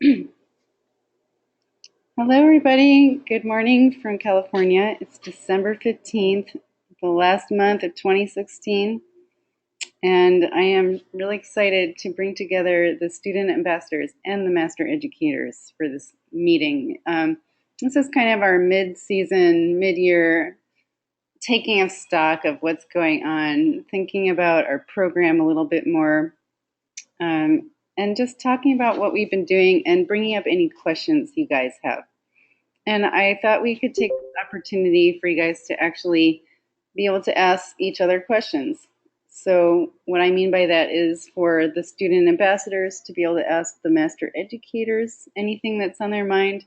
Hello, everybody. Good morning from California. It's December 15th, the last month of 2016, and I am really excited to bring together the student ambassadors and the master educators for this meeting. This is kind of our mid-season, mid-year taking of stock of what's going on, thinking about our program a little bit more, and just talking about what we've been doing and bringing up any questions you guys have. And I thought we could take this opportunity for you guys to actually be able to ask each other questions. So what I mean by that is for the student ambassadors to be able to ask the master educators anything that's on their mind,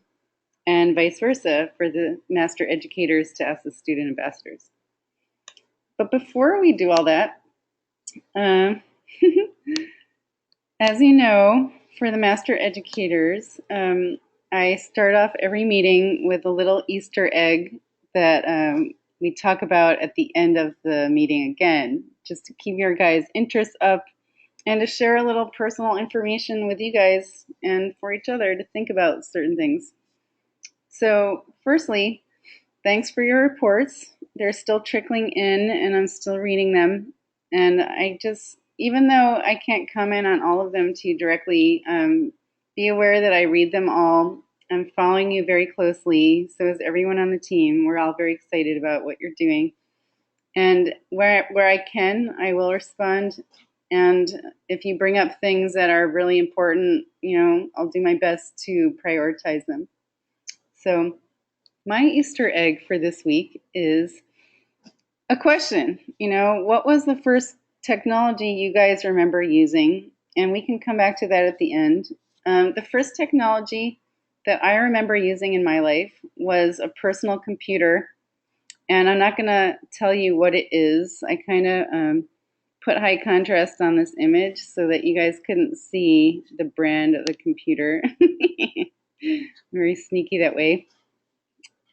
and vice versa for the master educators to ask the student ambassadors. But before we do all that, as you know, for the master educators, I start off every meeting with a little Easter egg that we talk about at the end of the meeting again, just to keep your guys' interest up and to share a little personal information with you guys and for each other to think about certain things. So firstly, thanks for your reports. They're still trickling in and I'm still reading them. And even though I can't comment on all of them to you directly, be aware that I read them all. I'm following you very closely. So is everyone on the team. We're all very excited about what you're doing. And where I can, I will respond. And if you bring up things that are really important, I'll do my best to prioritize them. So my Easter egg for this week is a question. What was the first technology you guys remember using? And we can come back to that at the end. The first technology that I remember using in my life was a personal computer. And I'm not going to tell you what it is. I kind of put high contrast on this image so that you guys couldn't see the brand of the computer. Very sneaky that way.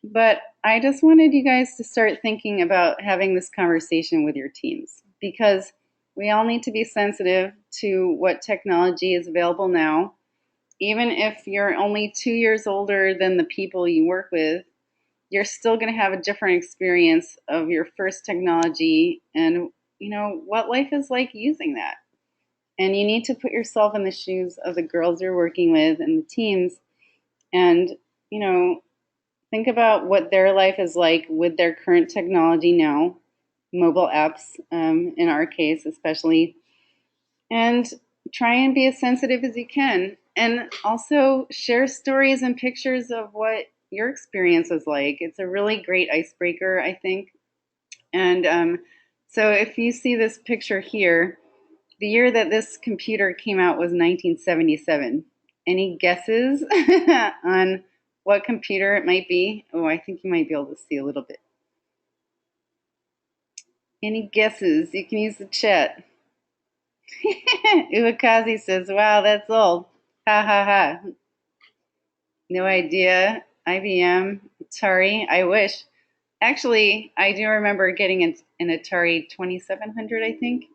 But I just wanted you guys to start thinking about having this conversation with your teams, because we all need to be sensitive to what technology is available now. Even if you're only 2 years older than the people you work with, you're still going to have a different experience of your first technology and what life is like using that. And you need to put yourself in the shoes of the girls you're working with and the teams, and think about what their life is like with their current technology now, mobile apps in our case especially, and try and be as sensitive as you can. And also share stories and pictures of what your experience is like. It's a really great icebreaker, I think. And so if you see this picture here, the year that this computer came out was 1977. Any guesses on what computer it might be? Oh, I think you might be able to see a little bit. Any guesses? You can use the chat. Uwakazi says, wow, that's old. Ha ha ha. No idea. IBM, Atari, I wish. Actually, I do remember getting an Atari 2700, I think,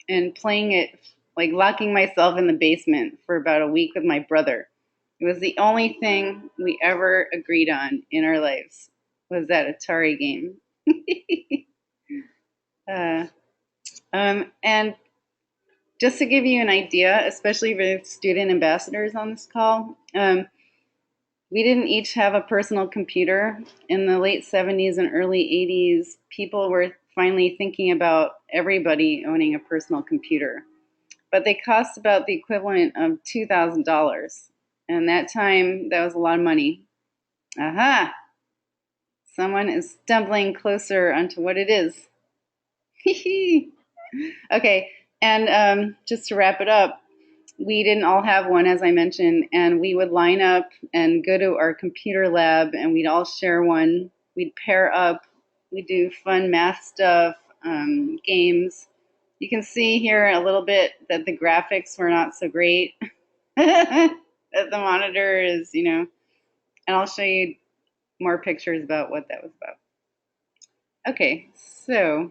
and playing it, like locking myself in the basement for about a week with my brother. It was the only thing we ever agreed on in our lives, was that Atari game. And just to give you an idea, especially with student ambassadors on this call, we didn't each have a personal computer. In the late 70s and early 80s, people were finally thinking about everybody owning a personal computer. But they cost about the equivalent of $2,000. And that time, that was a lot of money. Aha! Someone is stumbling closer onto what it is. Okay, and just to wrap it up, we didn't all have one, as I mentioned, and we would line up and go to our computer lab, and we'd all share one. We'd pair up. We'd do fun math stuff, games. You can see here a little bit that the graphics were not so great. That the monitor is, and I'll show you more pictures about what that was about. Okay, so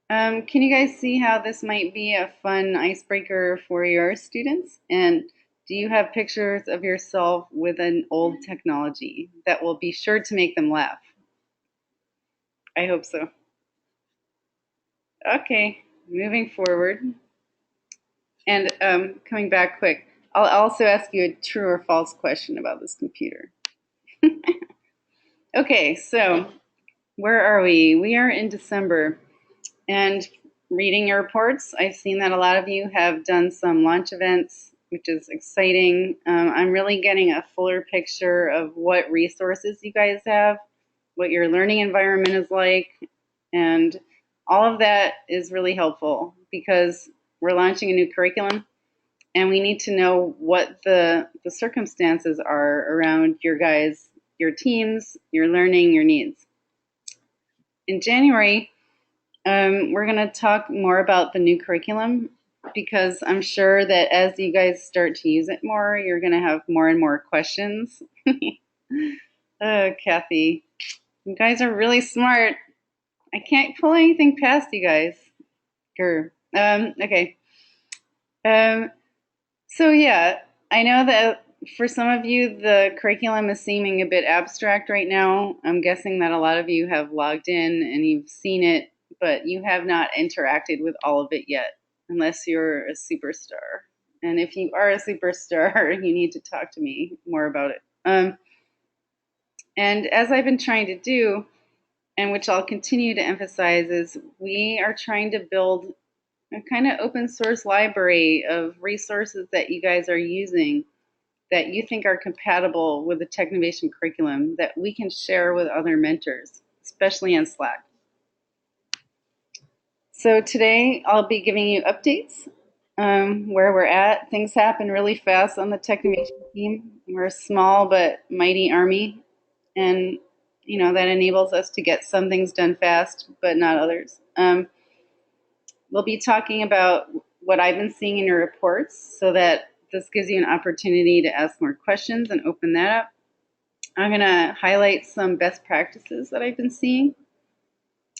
can you guys see how this might be a fun icebreaker for your students? And Do you have pictures of yourself with an old technology that will be sure to make them laugh? I hope so. Okay, moving forward. And coming back quick, I'll also ask you a true or false question about this computer. Okay, so where are we? We are in December. And reading your reports, I've seen that a lot of you have done some launch events, which is exciting. I'm really getting a fuller picture of what resources you guys have, what your learning environment is like, and all of that is really helpful because we're launching a new curriculum and we need to know what the circumstances are around your guys, your teams, your learning, your needs. In January, we're going to talk more about the new curriculum because I'm sure that as you guys start to use it more, you're going to have more and more questions. Oh, Kathy, you guys are really smart. I can't pull anything past you guys. Grr. Okay. So yeah, I know that for some of you, the curriculum is seeming a bit abstract right now. I'm guessing that a lot of you have logged in and you've seen it, but you have not interacted with all of it yet, unless you're a superstar. And if you are a superstar, you need to talk to me more about it. And as I've been trying to do, and which I'll continue to emphasize, is we are trying to build a kind of open source library of resources that you guys are using that you think are compatible with the Technovation curriculum that we can share with other mentors, especially on Slack. So today I'll be giving you updates where we're at. Things happen really fast on the Technovation team. We're a small but mighty army, and you know that enables us to get some things done fast, but not others. We'll be talking about what I've been seeing in your reports so that this gives you an opportunity to ask more questions and open that up. I'm going to highlight some best practices that I've been seeing.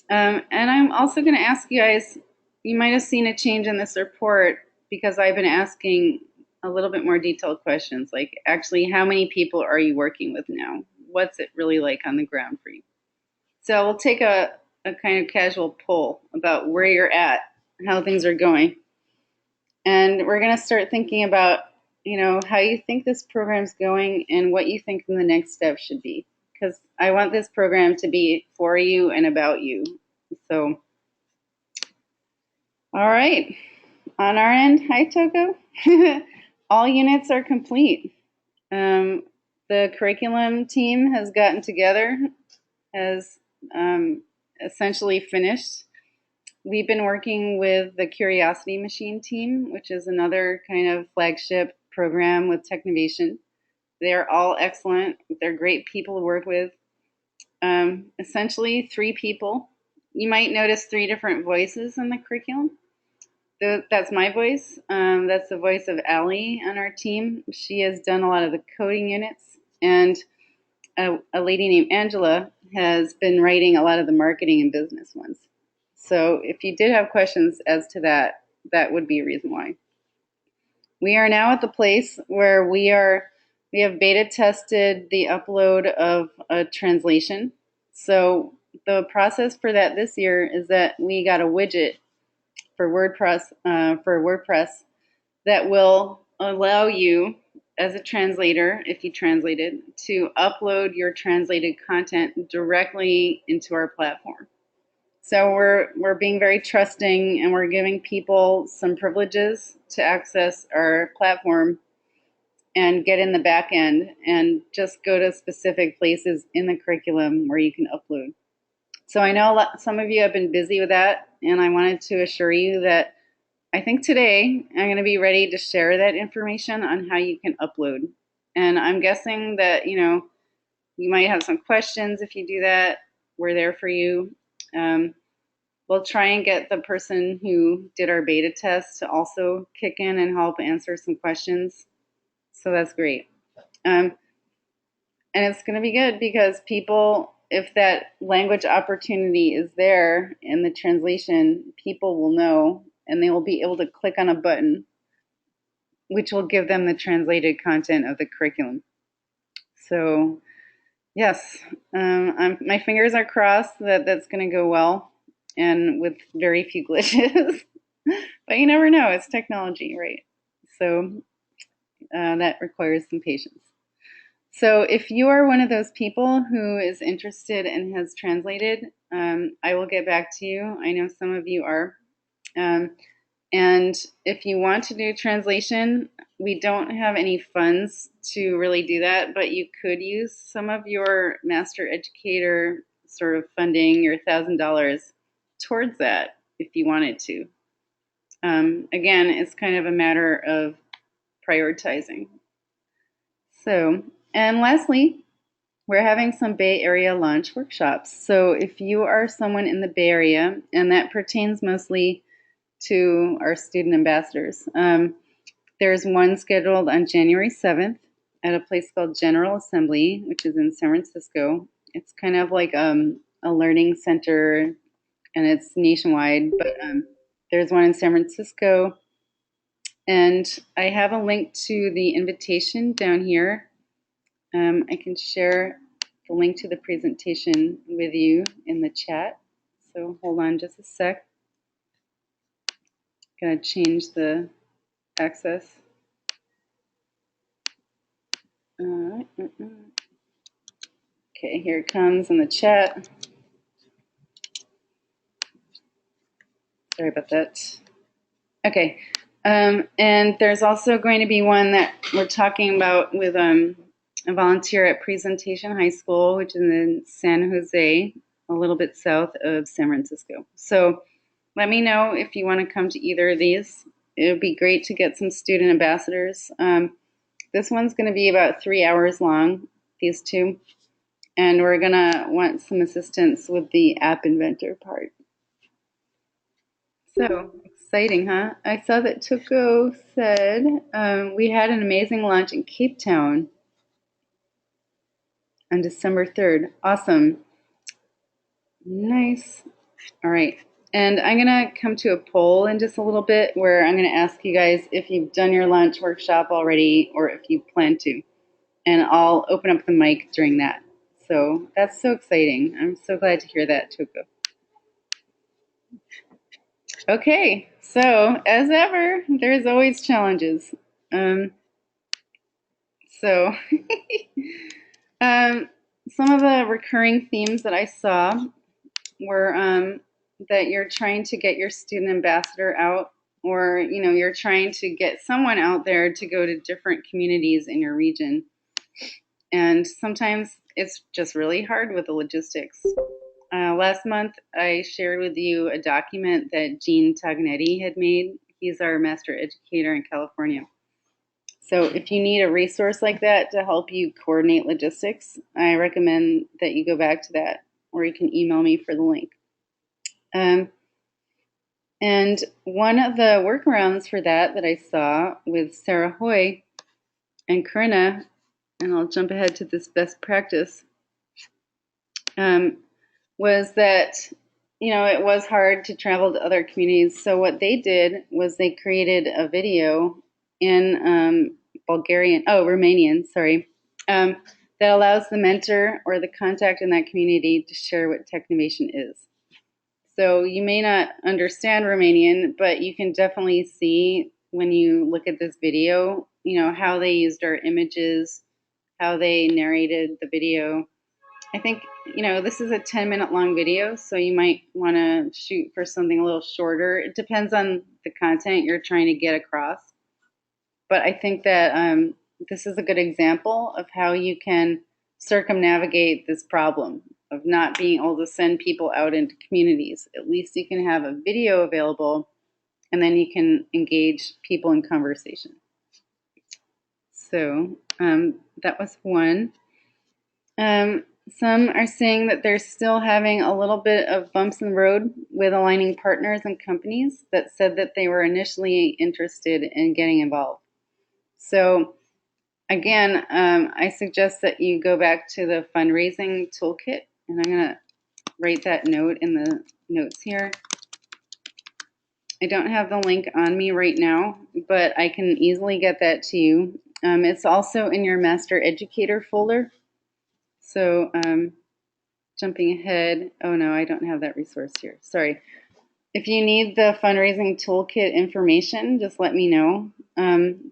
And I'm also going to ask you guys, you might have seen a change in this report because I've been asking a little bit more detailed questions, like actually how many people are you working with now? What's it really like on the ground for you? So we'll take a kind of casual poll about where you're at, how things are going. And we're going to start thinking about, you know, how you think this program's going and what you think the next step should be. Because I want this program to be for you and about you. So, all right. On our end, hi, Toko. All units are complete. The curriculum team has gotten together, has essentially finished. We've been working with the Curiosity Machine team, which is another kind of flagship program with Technovation. They're all excellent. They're great people to work with. Essentially, 3 people. You might notice 3 different voices in the curriculum. That's my voice. That's the voice of Allie on our team. She has done a lot of the coding units. And a lady named Angela has been writing a lot of the marketing and business ones. So if you did have questions as to that, that would be a reason why. We are now at the place where we have beta tested the upload of a translation. So the process for that this year is that we got a widget for WordPress that will allow you as a translator, if you translated, to upload your translated content directly into our platform. So we're being very trusting and we're giving people some privileges to access our platform and get in the back end and just go to specific places in the curriculum where you can upload. So I know some of you have been busy with that, and I wanted to assure you that I think today I'm going to be ready to share that information on how you can upload. And I'm guessing that, you know, you might have some questions if you do that. We're there for you. We'll try and get the person who did our beta test to also kick in and help answer some questions. So that's great. And it's going to be good because people, if that language opportunity is there in the translation, people will know and they will be able to click on a button which will give them the translated content of the curriculum. So yes, my fingers are crossed that that's going to go well and with very few glitches. But you never know, it's technology, right? So that requires some patience. So if you are one of those people who is interested and has translated, I will get back to you. I know some of you are. And if you want to do translation, we don't have any funds to really do that, but you could use some of your Master Educator sort of funding, your $1,000, towards that if you wanted to. Again, it's kind of a matter of prioritizing. So, and lastly, we're having some Bay Area launch workshops. So if you are someone in the Bay Area, and that pertains mostly to our student ambassadors, there's one scheduled on January 7th at a place called General Assembly, which is in San Francisco. It's kind of like a learning center, and it's nationwide, but there's one in San Francisco. And I have a link to the invitation down here. I can share the link to the presentation with you in the chat. So hold on just a sec. Gonna change the access. Okay, here it comes in the chat. Sorry about that. Okay, and there's also going to be one that we're talking about with a volunteer at Presentation High School, which is in San Jose, a little bit south of San Francisco. So let me know if you want to come to either of these. It would be great to get some student ambassadors. This one's going to be about 3 hours long, these two, and we're going to want some assistance with the app inventor part. So exciting, huh? I saw that Tuko said we had an amazing launch in Cape Town on December 3rd. Awesome. Nice. All right. And I'm going to come to a poll in just a little bit where I'm going to ask you guys if you've done your launch workshop already or if you plan to. And I'll open up the mic during that. So that's so exciting. I'm so glad to hear that, Tuko. Okay, so as ever, there's always challenges. So some of the recurring themes that I saw were that you're trying to get your student ambassador out, or you're trying to get someone out there to go to different communities in your region. And sometimes it's just really hard with the logistics. Last month, I shared with you a document that Gene Tognetti had made. He's our master educator in California. So if you need a resource like that to help you coordinate logistics, I recommend that you go back to that, or you can email me for the link. And one of the workarounds for that I saw with Sara Hoy and Corina, and I'll jump ahead to this best practice, was that it was hard to travel to other communities. So what they did was they created a video in Romanian, sorry, that allows the mentor or the contact in that community to share what Technovation is. So you may not understand Romanian, but you can definitely see when you look at this video, how they used our images, how they narrated the video. I think, this is a 10-minute long video, so you might want to shoot for something a little shorter. It depends on the content you're trying to get across. But I think that this is a good example of how you can circumnavigate this problem of not being able to send people out into communities. At least you can have a video available, and then you can engage people in conversation. So that was one. Some are saying that they're still having a little bit of bumps in the road with aligning partners and companies that said that they were initially interested in getting involved. So again, I suggest that you go back to the fundraising toolkit, and I'm going to write that note in the notes here. I don't have the link on me right now, but I can easily get that to you. It's also in your Master Educator folder. So jumping ahead. Oh no, I don't have that resource here. Sorry. If you need the fundraising toolkit information, just let me know,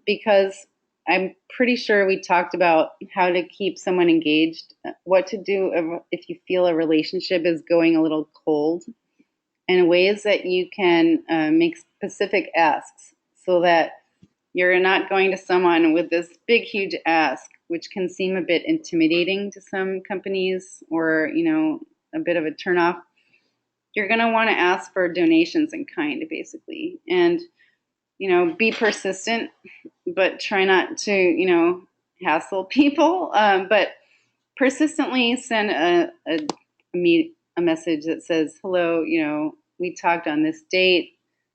because I'm pretty sure we talked about how to keep someone engaged, what to do if you feel a relationship is going a little cold, and ways that you can make specific asks so that you're not going to someone with this big, huge ask, which can seem a bit intimidating to some companies or, a bit of a turnoff. You're going to want to ask for donations in kind, basically, and be persistent, but try not to hassle people, but persistently send a message that says, hello, we talked on this date,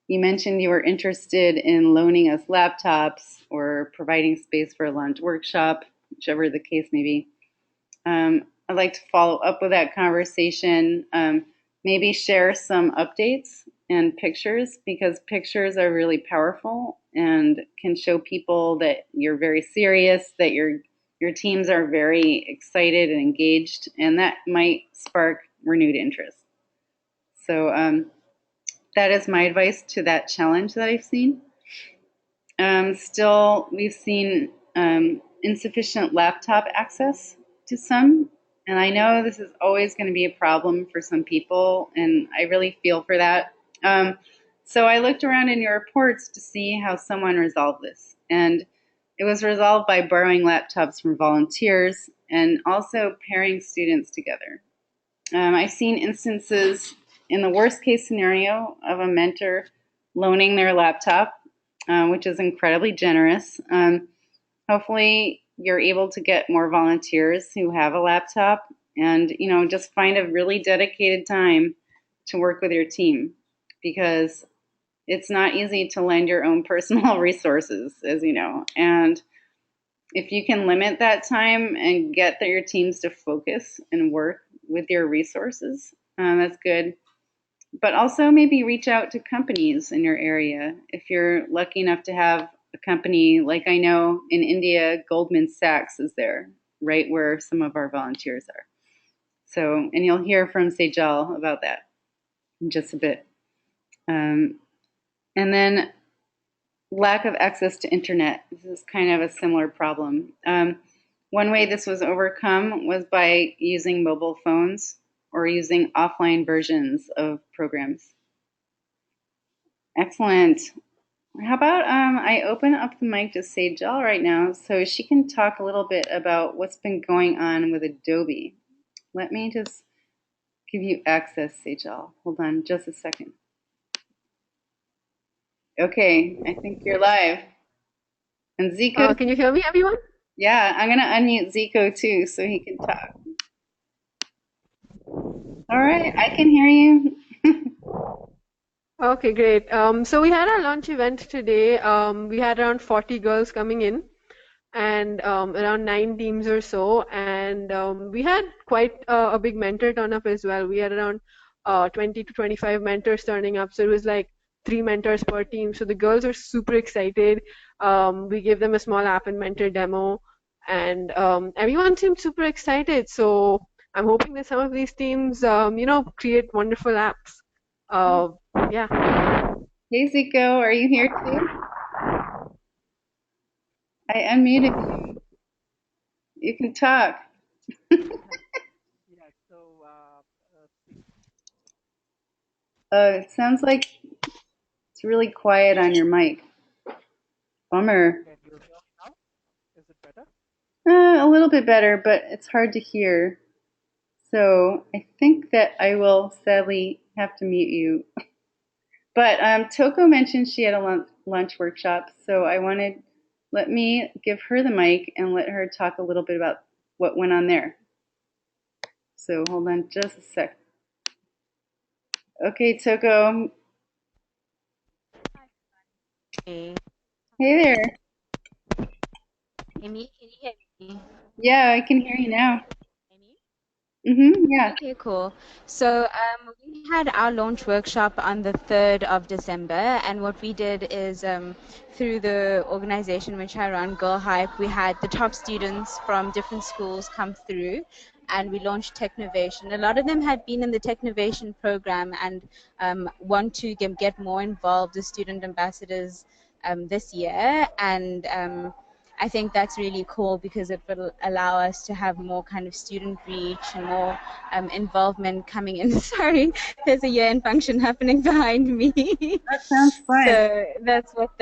you mentioned you were interested in loaning us laptops or providing space for a lunch workshop, whichever the case may be. I'd like to follow up with that conversation. Maybe share some updates and pictures, because pictures are really powerful and can show people that you're very serious, that your teams are very excited and engaged, and that might spark renewed interest. So that is my advice to that challenge that I've seen. Still, we've seen insufficient laptop access to some. And I know this is always going to be a problem for some people, and I really feel for that. So I looked around in your reports to see how someone resolved this. And it was resolved by borrowing laptops from volunteers and also pairing students together. I've seen instances in the worst case scenario of a mentor loaning their laptop, which is incredibly generous. Hopefully, you're able to get more volunteers who have a laptop, and just find a really dedicated time to work with your team, because it's not easy to lend your own personal resources, as you know. And if you can limit that time and get your teams to focus and work with your resources, that's good. But also maybe reach out to companies in your area. If you're lucky enough to have a company, like I know in India, Goldman Sachs is there, right where some of our volunteers are. So, and you'll hear from Sejal about that in just a bit. And then lack of access to internet. This is kind of a similar problem. One way this was overcome was by using mobile phones or using offline versions of programs. Excellent. How about I open up the mic to Sejal right now so she can talk a little bit about what's been going on with Adobe. Let me just give you access, Sejal. Hold on just a second. Okay, I think you're live. And Zico, Can you hear me, everyone? yeah, I'm going to unmute Zico too so he can talk. All right, I can hear you. Okay, great. So we had our lunch event today. We had around 40 girls coming in and around 9 teams or so. And we had quite a big mentor turn up as well. We had around 20 to 25 mentors turning up. So it was like 3 mentors per team. So the girls are super excited. We gave them a small app and mentor demo. And everyone seemed super excited. So I'm hoping that some of these teams, create wonderful apps. Uh, yeah. Hey, Zico, are you here too? I unmuted you. You can talk. Yeah, so It sounds like it's really quiet on your mic. Bummer. can you hear me now? Is it better? A little bit better, but it's hard to hear. So I think that I will sadly have to mute you. But Toko mentioned she had a lunch workshop, so let me give her the mic and let her talk a little bit about what went on there. So hold on just a sec. Okay, Toko. Hey, Hey there. Amy, can you hear me? Yeah, I can hear you now. Amy? Yeah. Okay, cool. So we had our launch workshop on the 3rd of December, and what we did is through the organization which I run, Girl Hype, we had the top students from different schools come through, and we launched Technovation. A lot of them had been in the Technovation program and want to get more involved as student ambassadors this year, and I think that's really cool because it will allow us to have more kind of student reach and more involvement coming in. Sorry, there's a year-end function happening behind me. That sounds fun. So that's what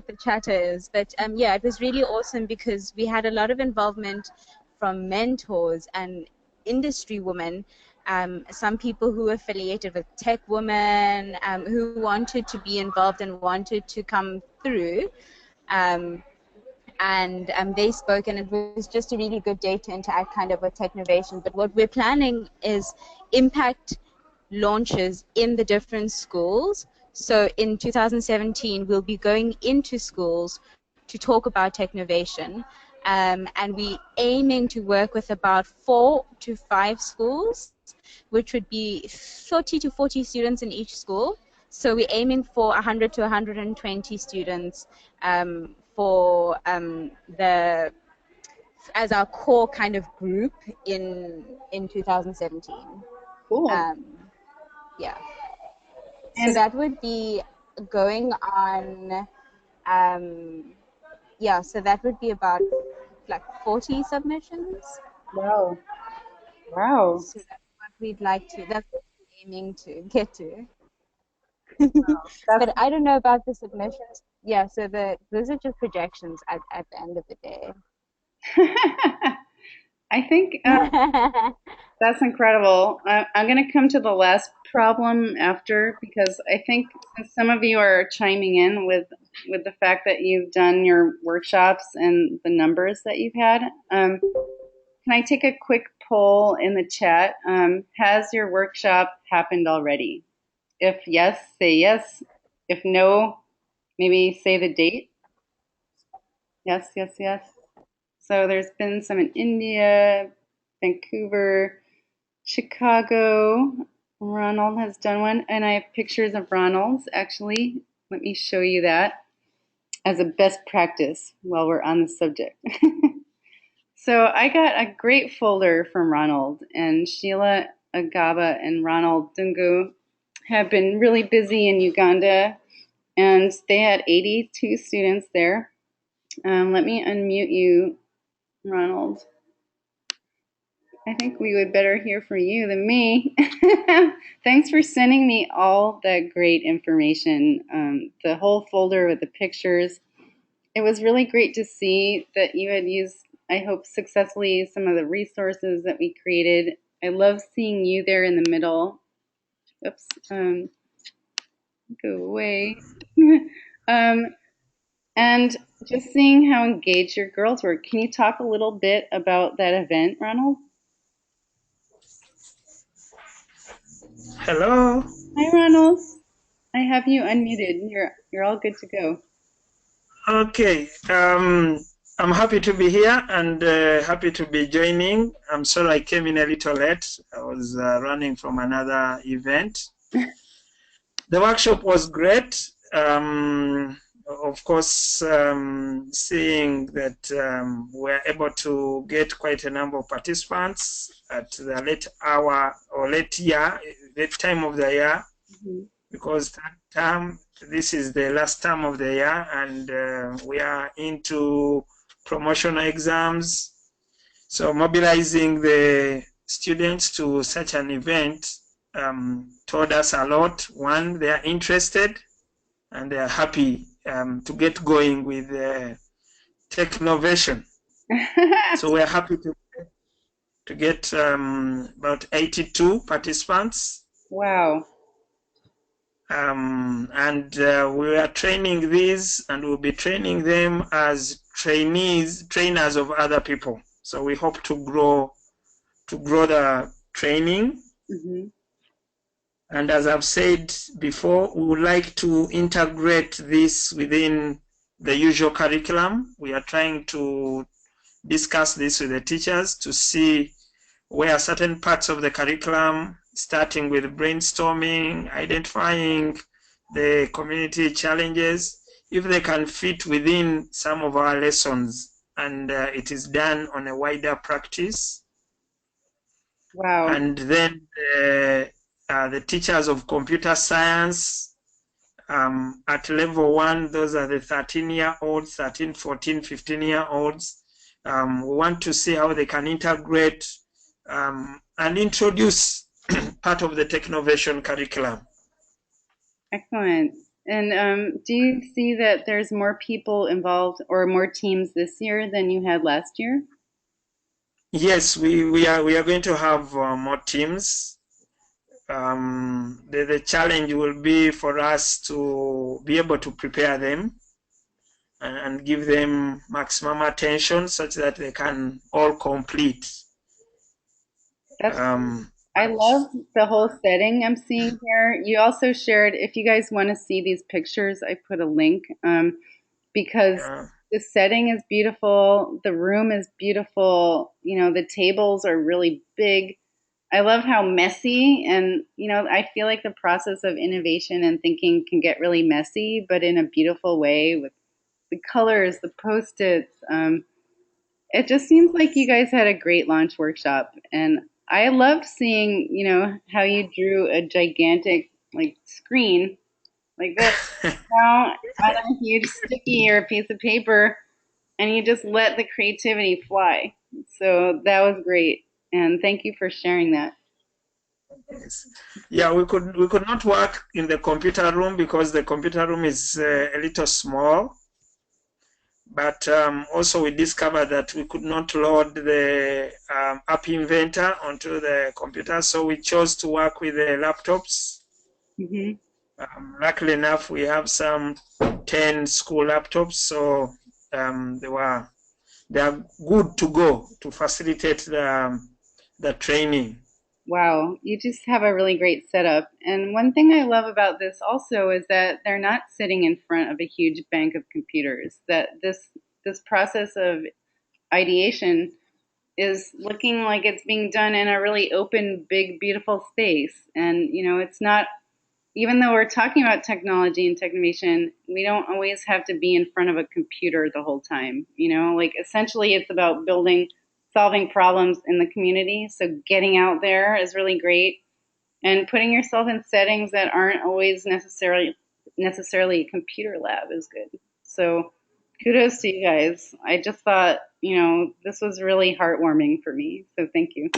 the chatter is. But yeah, it was really awesome because we had a lot of involvement from mentors and industry women. Some people who are affiliated with tech women, who wanted to be involved and wanted to come through. And they spoke, and it was just a really good day to interact kind of with Technovation. But what we're planning is impact launches in the different schools. So in 2017, we'll be going into schools to talk about Technovation, and we aiming to work with about 4 to 5 schools, which would be 30 to 40 students in each school. So we're aiming for 100 to 120 students for the as our core kind of group in 2017. Cool. Yeah. So And that would be going on. Yeah. So that would be about like 40 submissions. wow. Wow. So that's what we'd like to. That's what we're aiming to get to. That's But I don't know about the submissions. Yeah, so those are just projections at the end of the day. I think that's incredible. I'm going to come to the last problem after because I think since some of you are chiming in with the fact that you've done your workshops and the numbers that you've had, can I take a quick poll in the chat? Has your workshop happened already? If yes, say yes. If no, maybe say the date. Yes, yes, yes. So there's been some in India, Vancouver, Chicago. Ronald has done one, and I have pictures of Ronald's actually. Let me show you that as a best practice while we're on the subject. So I got a great folder from Ronald, and Sheila, Agabe, and Ronald Ddungu have been really busy in Uganda, and they had 82 students there. Let me unmute you, Ronald. I think we would better hear from you than me. Thanks for sending me all that great information, the whole folder with the pictures. It was really great to see that you had used, I hope, successfully some of the resources that we created. I love seeing you there in the middle. Oops, go away. um, and just seeing how engaged your girls were. Can you talk a little bit about that event, Ronald? Hello. Hi, Ronald. I have you unmuted. You're all good to go. Okay. I'm happy to be here and happy to be joining. I'm sorry I came in a little late. I was running from another event. The workshop was great. Of course, seeing that we're able to get quite a number of participants at the late hour or late time of the year, because that term, this is the last term of the year, and we are into promotional exams. So mobilizing the students to such an event told us a lot. One, they are interested and they are happy to get going with Technovation. So we're happy to get about 82 participants. Wow. And we are training these, and we'll be training them as trainers of other people. So we hope to grow the training. Mm-hmm. And as I've said before, we would like to integrate this within the usual curriculum. We are trying to discuss this with the teachers to see where certain parts of the curriculum, starting with brainstorming, identifying the community challenges, if they can fit within some of our lessons, and it is done on a wider practice. Wow. And then the teachers of computer science at level 1, those are the 13-year-olds, 13, 14, 15-year-olds. We want to see how they can integrate and introduce part of the Technovation curriculum. Excellent. And do you see that there's more people involved or more teams this year than you had last year? Yes, we are going to have more teams. The challenge will be for us to be able to prepare them and give them maximum attention such that they can all complete. I love the whole setting I'm seeing here. You also shared, if you guys want to see these pictures, I put a link because the setting is beautiful. The room is beautiful. You know, the tables are really big. I love how messy, and, you know, I feel like the process of innovation and thinking can get really messy, but in a beautiful way with the colors, the Post-its. It just seems like you guys had a great launch workshop, and I loved seeing, you know, how you drew a gigantic like screen like this now on a huge sticky or a piece of paper, and you just let the creativity fly. So that was great, and thank you for sharing that. Yes. Yeah, we could not work in the computer room because the computer room is a little small. But also we discovered that we could not load the app inventor onto the computer, so we chose to work with the laptops. Mm-hmm. Luckily enough, we have some 10 school laptops, so they are good to go to facilitate the training. Wow, you just have a really great setup. And one thing I love about this also is that they're not sitting in front of a huge bank of computers. That this process of ideation is looking like it's being done in a really open, big, beautiful space. And, you know, it's not, even though we're talking about technology and technovation, we don't always have to be in front of a computer the whole time. You know, like essentially it's about solving problems in the community. So getting out there is really great, and putting yourself in settings that aren't always necessarily a computer lab is good. So kudos to you guys. I just thought, you know, this was really heartwarming for me. So thank you.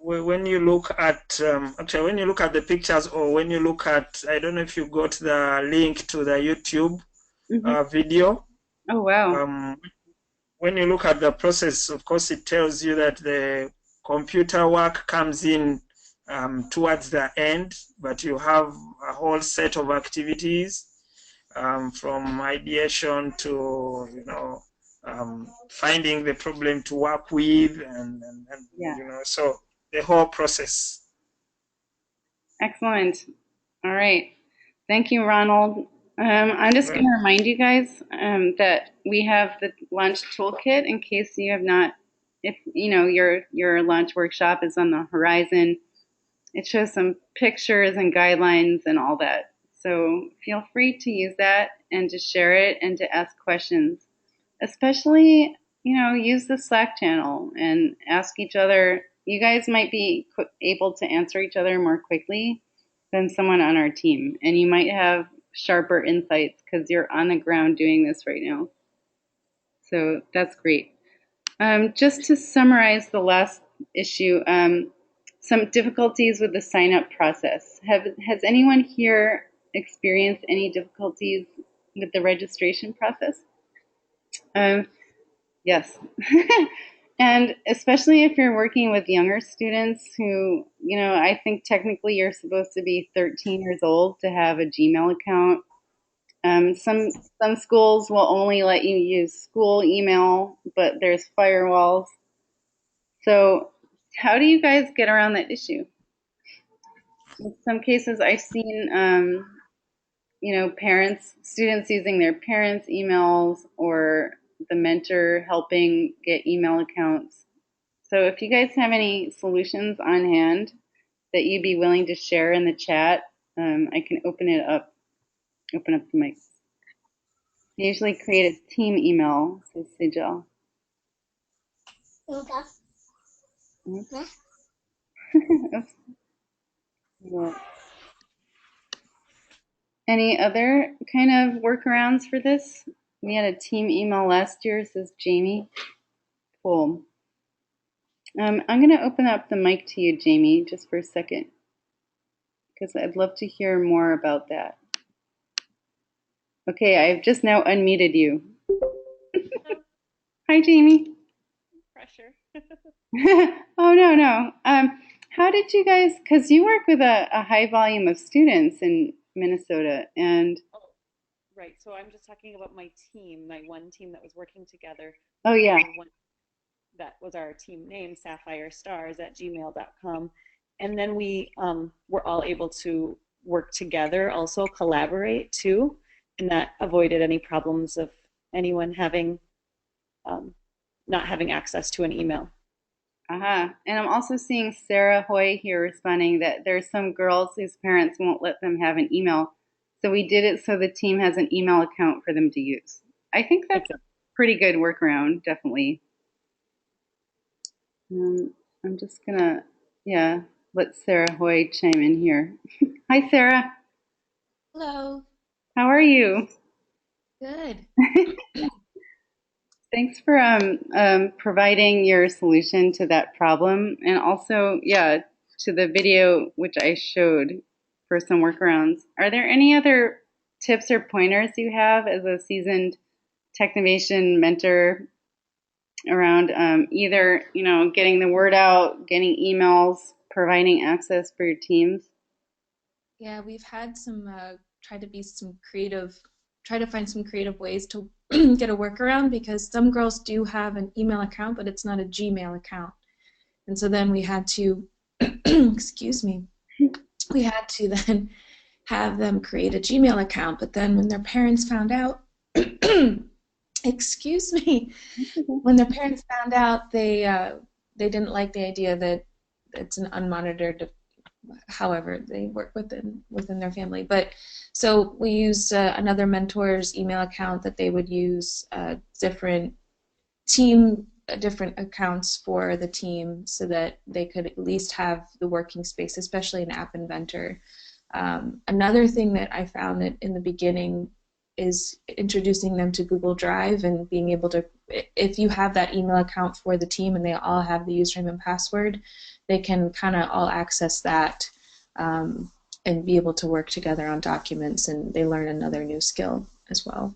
When you look at actually, when you look at the pictures, or when you look at, I don't know if you got the link to the YouTube video. Oh wow. When you look at the process, of course, it tells you that the computer work comes in towards the end, but you have a whole set of activities from ideation to, you know, finding the problem to work with, and yeah. you know, so the whole process. Excellent. All right. Thank you, Ronald. I'm just going to remind you guys that we have the launch toolkit in case you have not, if you know your launch workshop is on the horizon. It shows some pictures and guidelines and all that. So feel free to use that and to share it and to ask questions. Especially, you know, use the Slack channel and ask each other. You guys might be able to answer each other more quickly than someone on our team, and you might have sharper insights because you're on the ground doing this right now. So that's great. Just to summarize the last issue, some difficulties with the sign-up process. Has anyone here experienced any difficulties with the registration process? Yes. And especially if you're working with younger students who, you know, I think technically you're supposed to be 13 years old to have a Gmail account. Some schools will only let you use school email, but there's firewalls. So how do you guys get around that issue? In some cases I've seen, you know, students using their parents' emails or the mentor helping get email accounts. So if you guys have any solutions on hand that you'd be willing to share in the chat, I can open up the mic. I usually create a team email, says Sejal. Oops. Oops. Yeah. Any other kind of workarounds for this? We had a team email last year, says Jamie. Cool. I'm going to open up the mic to you, Jamie, just for a second, because I'd love to hear more about that. Okay, I've just now unmuted you. Hi, Jamie. Pressure. Oh, no. How did you guys, because you work with a high volume of students in Minnesota, and Right, so I'm just talking about my team, my one team that was working together. oh yeah, that was our team name, sapphirestars@gmail.com. And then we were all able to work together, also collaborate too, and that avoided any problems of anyone having not having access to an email. And I'm also seeing Sara Hoy here responding that there's some girls whose parents won't let them have an email. So we did it so the team has an email account for them to use. I think that's a pretty good workaround, definitely. I'm just gonna, let Sara Hoy chime in here. Hi, Sara. Hello. How are you? Good. Thanks for providing your solution to that problem, and also, to the video which I showed for some workarounds. Are there any other tips or pointers you have as a seasoned Technovation mentor around either, getting the word out, getting emails, providing access for your teams? Yeah, we've had some try to find some creative ways to get a workaround, because some girls do have an email account, but it's not a Gmail account. And so then we had to, excuse me, we had to then have them create a Gmail account. But then when their parents found out, excuse me, when their parents found out, they didn't like the idea that it's an unmonitored. However, they work within their family. But so we used another mentor's email account that they would use, different accounts for the team, so that they could at least have the working space, especially an app inventor. Another thing that I found that in the beginning is introducing them to Google Drive and being able to, if you have that email account for the team and they all have the username and password, they can kind of all access that and be able to work together on documents, and they learn another new skill as well.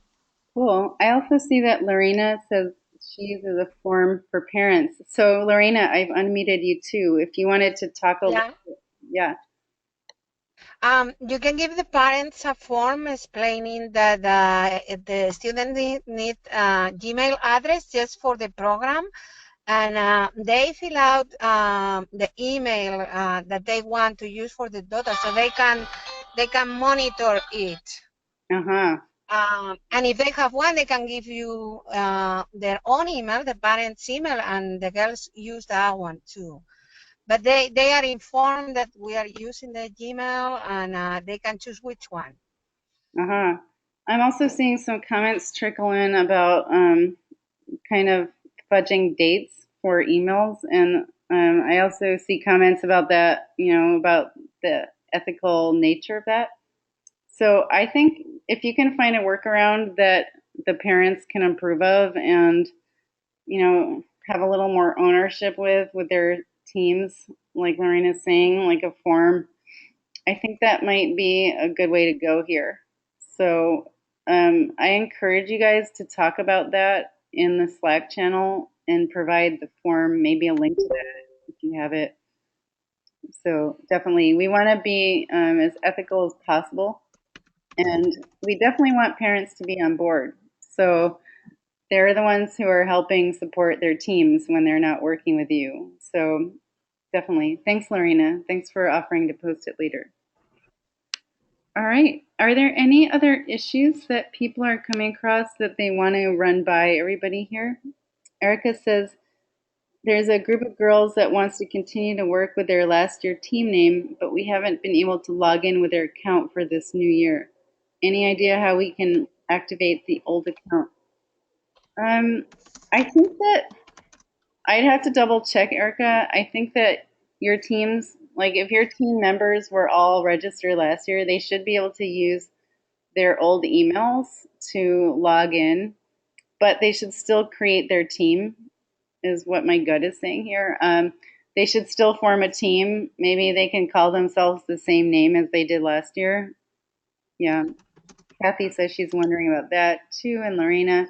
Cool. I also see that Lorena says she uses a form for parents. So Lorena, I've unmuted you too. If you wanted to talk a little bit. Yeah. You can give the parents a form explaining that the student need Gmail address just for the program, and they fill out the email that they want to use for the daughter, so they can monitor it. And if they have one, they can give you their own email, the parents' email, and the girls use that one too. But they are informed that we are using the Gmail, and they can choose which one. I'm also seeing some comments trickle in about kind of fudging dates for emails, and I also see comments about that, about the ethical nature of that. So I think if you can find a workaround that the parents can approve of and, have a little more ownership with their teams, like Lorena's saying, like a form, I think that might be a good way to go here. So I encourage you guys to talk about that in the Slack channel and provide the form, maybe a link to that if you have it. So definitely, we want to be as ethical as possible. And we definitely want parents to be on board. So they're the ones who are helping support their teams when they're not working with you. So definitely. Thanks, Lorena. Thanks for offering to post it later. All right. Are there any other issues that people are coming across that they want to run by everybody here? Erica says, there's a group of girls that wants to continue to work with their last year team name, but we haven't been able to log in with their account for this new year. Any idea how we can activate the old account? I think that I'd have to double check, Erica. I think that your teams, like if your team members were all registered last year, they should be able to use their old emails to log in, but they should still create their team, is what my gut is saying here. They should still form a team. Maybe they can call themselves the same name as they did last year. Yeah. Kathy says she's wondering about that too, and Lorena.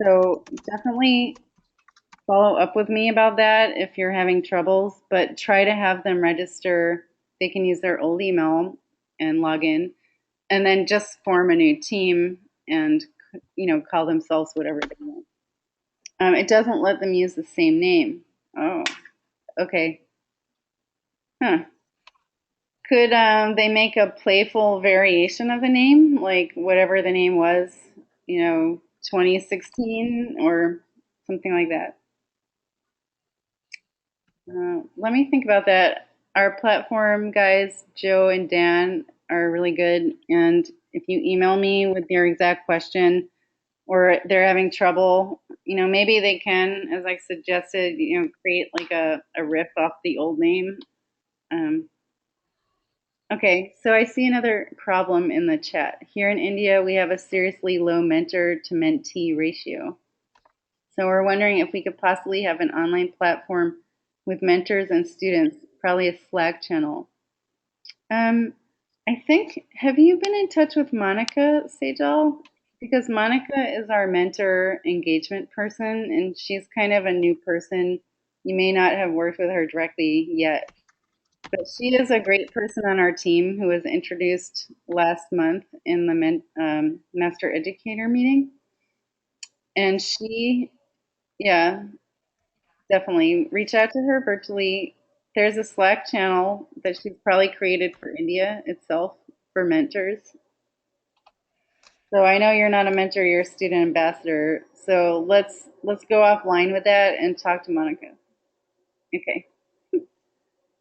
So definitely follow up with me about that if you're having troubles, but try to have them register. They can use their old email and log in, and then just form a new team and call themselves whatever they want. It doesn't let them use the same name. Oh, okay. Huh. Could they make a playful variation of the name, like whatever the name was, 2016 or something like that? Let me think about that. Our platform guys, Joe and Dan, are really good. And if you email me with your exact question or they're having trouble, maybe they can, as I suggested, create like a riff off the old name. Okay, so I see another problem in the chat. Here in India, we have a seriously low mentor to mentee ratio. So we're wondering if we could possibly have an online platform with mentors and students, probably a Slack channel. I think, have you been in touch with Monica Sejal? Because Monica is our mentor engagement person, and she's kind of a new person. You may not have worked with her directly yet, but she is a great person on our team who was introduced last month in the Master Educator meeting. And she, yeah, definitely reach out to her virtually. There's a Slack channel that she's probably created for India itself for mentors. So I know you're not a mentor, you're a student ambassador. So let's go offline with that and talk to Monica. Okay.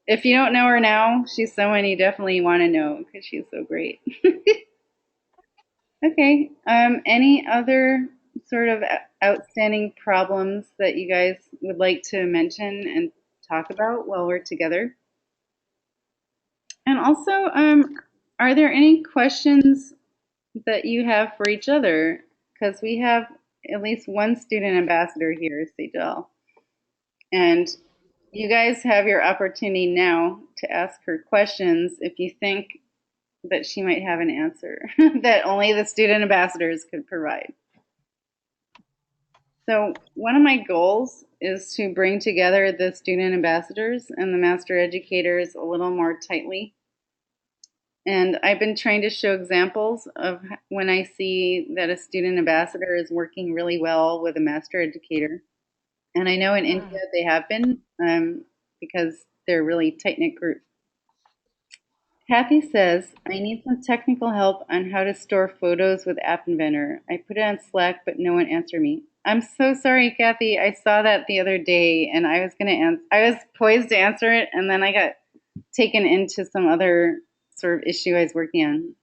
If you don't know her now, she's someone you definitely want to know because she's so great. Okay. Any other sort of outstanding problems that you guys would like to mention and talk about while we're together? And also, are there any questions that you have for each other? Because we have at least one student ambassador here, Sejal. And you guys have your opportunity now to ask her questions if you think that she might have an answer that only the student ambassadors could provide. So one of my goals is to bring together the student ambassadors and the master educators a little more tightly. And I've been trying to show examples of when I see that a student ambassador is working really well with a master educator. And I know in India they have been because they're a really tight-knit group. Kathy says, I need some technical help on how to store photos with App Inventor. I put it on Slack, but no one answered me. I'm so sorry, Kathy. I saw that the other day, and I was I was poised to answer it, and then I got taken into some other sort of issue I was working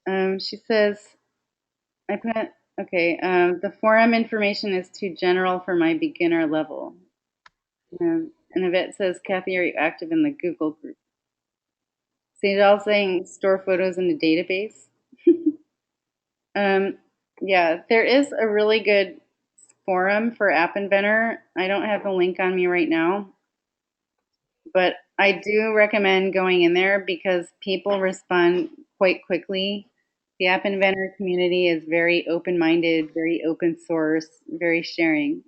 on. She says, okay, the forum information is too general for my beginner level. And Yvette says, Kathy, are you active in the Google group? Sejal saying store photos in a database. Yeah, there is a really good forum for App Inventor. I don't have the link on me right now, but I do recommend going in there because people respond quite quickly. The App Inventor community is very open-minded, very open source, very sharing.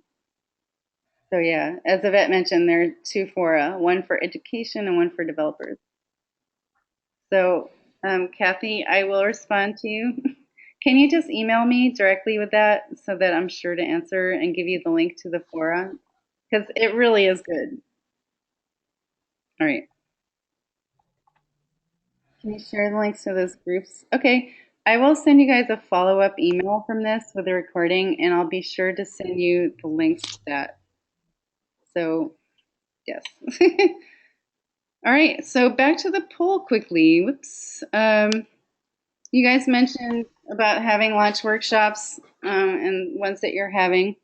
So yeah, as Yvette mentioned, there are two fora, one for education and one for developers. So Kathy, I will respond to you. Can you just email me directly with that so that I'm sure to answer and give you the link to the fora? Because it really is good. All right. Can you share the links to those groups? Okay, I will send you guys a follow-up email from this with the recording, and I'll be sure to send you the links to that. So, yes. All right, so back to the poll quickly. Whoops. You guys mentioned about having launch workshops and ones that you're having.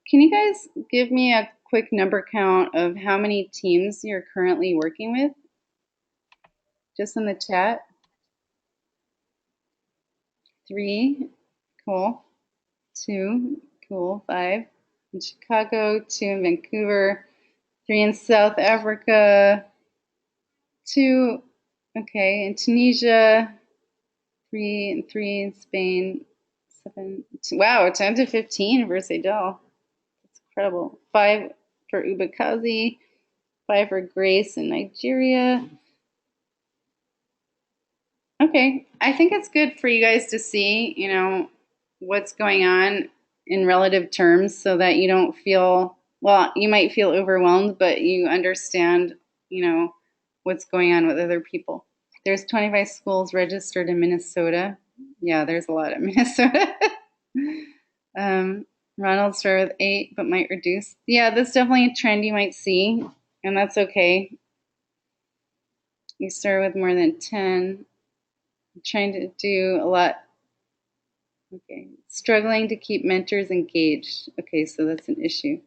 Can you guys give me a quick number count of how many teams you're currently working with? Just in the chat. 3, cool. 2, cool. 5 in Chicago, 2 in Vancouver, 3 in South Africa, 2, okay, in Tunisia, 3 in Spain, 7, wow, 10 to 15 for Sejal. That's incredible. 5 for Ubakazi, 5 for Grace in Nigeria. Okay, I think it's good for you guys to see, you know, what's going on in relative terms so that you don't feel, well, you might feel overwhelmed, but you understand, you know, what's going on with other people. There's 25 schools registered in Minnesota. Yeah, there's a lot in Minnesota. Ronald started with 8, but might reduce. Yeah, that's definitely a trend you might see, and that's okay. You start with more than 10. I'm trying to do a lot. Okay, struggling to keep mentors engaged. Okay, so that's an issue.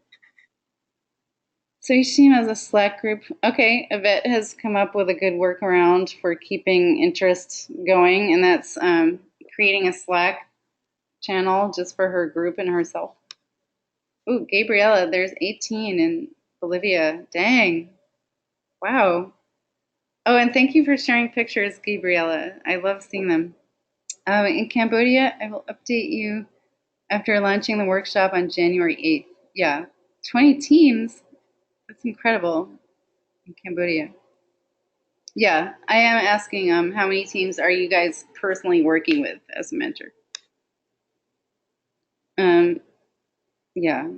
So each team has a Slack group. Okay, Yvette has come up with a good workaround for keeping interest going, and that's creating a Slack channel just for her group and herself. Ooh, Gabriella, there's 18 in Bolivia. Dang. Wow. Oh, and thank you for sharing pictures, Gabriella. I love seeing them. In Cambodia, I will update you after launching the workshop on January 8th. Yeah, 20 teams. That's incredible in Cambodia. Yeah, I am asking how many teams are you guys personally working with as a mentor? Yeah.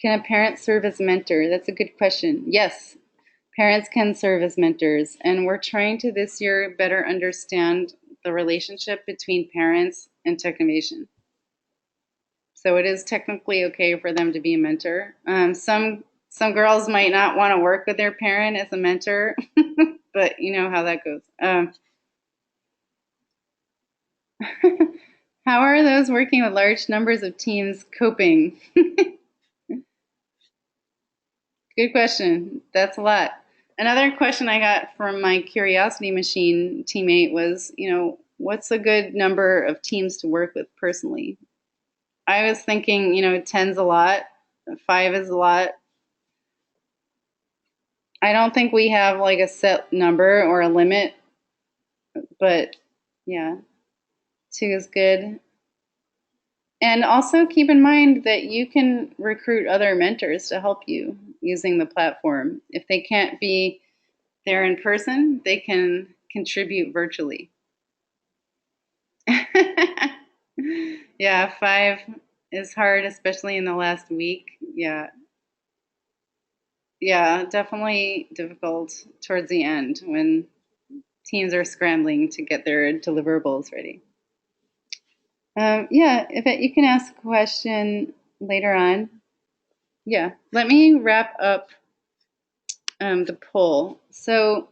Can a parent serve as mentor? That's a good question. Yes, parents can serve as mentors, and we're trying to this year better understand the relationship between parents and Technovation. So it is technically okay for them to be a mentor. Some girls might not want to work with their parent as a mentor, but you know how that goes. How are those working with large numbers of teams coping? Good question. That's a lot. Another question I got from my Curiosity Machine teammate was, you know, what's a good number of teams to work with personally? I was thinking, you know, 10's a lot, 5 is a lot. I don't think we have like a set number or a limit, but yeah, 2 is good. And also keep in mind that you can recruit other mentors to help you using the platform. If they can't be there in person, they can contribute virtually. Yeah, 5 is hard, especially in the last week. Yeah. Yeah, definitely difficult towards the end when teams are scrambling to get their deliverables ready. Yeah, if you can ask a question later on. Yeah, let me wrap up the poll. So,